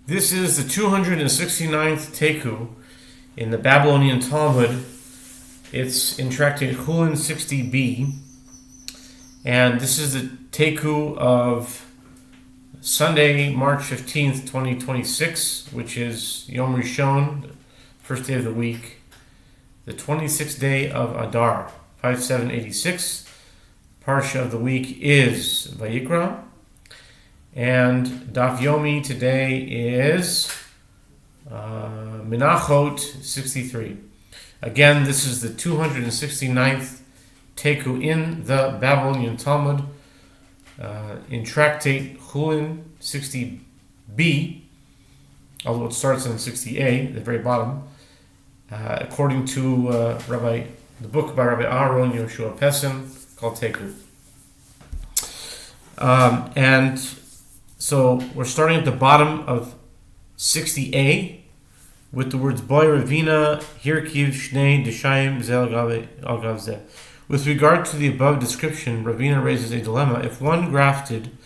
This is the 269th Taiku in the Babylonian Talmud. It's in tractate Chulin 60b, and this is the Taiku of Sunday, March 15th, 2026, which is Yom Rishon, first day of the week, the 26th day of Adar, 5786. Parsha of the week is Vayikra. And Daf Yomi today is Menachot 63. Again, this is the 269th Taiku in the Babylonian Talmud, in tractate Chulin 60b, although it starts on 60a, the very bottom, according to the book by Rabbi Aaron Yoshua Pessim called Taiku. And so we're starting at the bottom of 60a with the words Boy Ravina Hirkiv Shnei Deshayim Zel Agav Zeh. With regard to the above description, Ravina raises a dilemma. If one grafted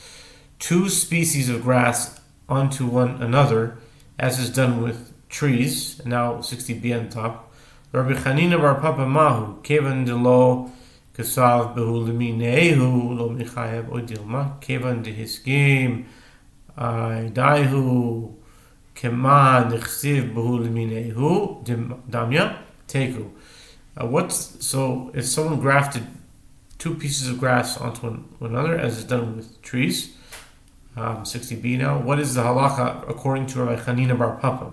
two species of grass onto one another, as is done with trees, and now 60b on top, Rabbi Chanina Bar Papa Mahu Kevan Delo Kasav Behu Leminehu Lo Michayev Odilma Kevan Dehiskim Daihu Kema Nechsiv Behu Leminehu Damya Taiku. So if someone grafted two pieces of grass onto one another, as is done with trees, 60b now, what is the halacha according to Rabbi Chanina Bar Papa?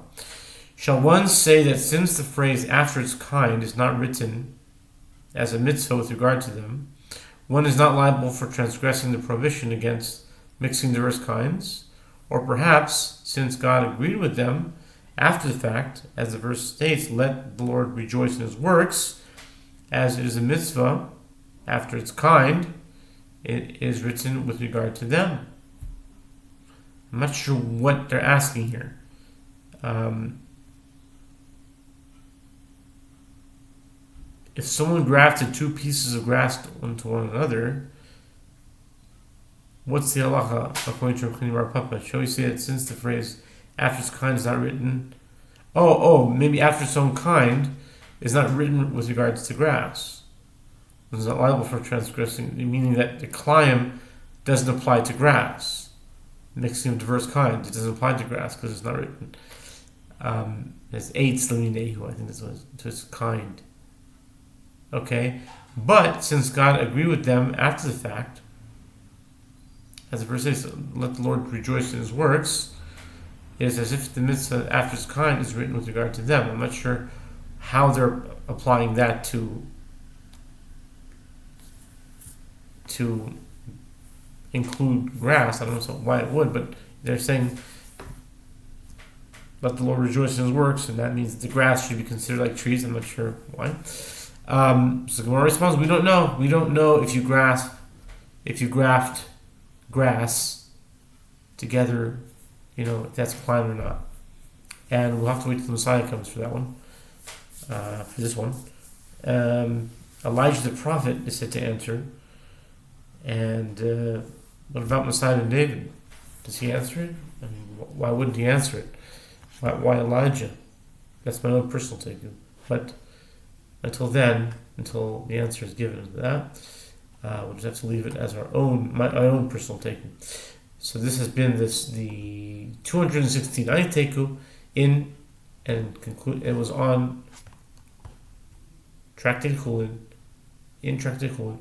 Shall one say that since the phrase after its kind is not written as a mitzvah with regard to them, one is not liable for transgressing the prohibition against mixing diverse kinds? Or perhaps, since God agreed with them after the fact, as the verse states, let the Lord rejoice in his works, as it is a mitzvah after its kind, it is written with regard to them. I'm not sure what they're asking here. If someone grafted two pieces of grass onto one another, what's the halacha according to Rabbi Bar Papa? Shall we say that since the phrase after its kind is not written, maybe after its own kind is not written with regards to grass, it's not liable for transgressing, meaning that the klayim doesn't apply to grass, mixing of diverse kinds, it doesn't apply to grass because it's not written. It's eitz leminehu, I think that's what to its kind. Okay, but since God agreed with them after the fact, as the verse says, let the Lord rejoice in his works, it is as if the mitzvah after its kind is written with regard to them. I'm not sure how they're applying that to include grass. I don't know why it would, but they're saying let the Lord rejoice in his works, and that means the grass should be considered like trees. I'm not sure why. So Gemara responds, we don't know. We don't know if you graft grass together, if that's climb or not. And we'll have to wait till the Messiah comes for that one, for this one. Elijah the prophet is said to enter. And what about Messiah and David? Does he answer it? I mean, why wouldn't he answer it? Why Elijah? That's my own personal take. But until then, until the answer is given to that, we'll just have to leave it as my own personal taking. So this has been the 269th Taiku it was on Tractate Chulin,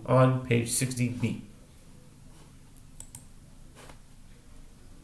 on page 60b.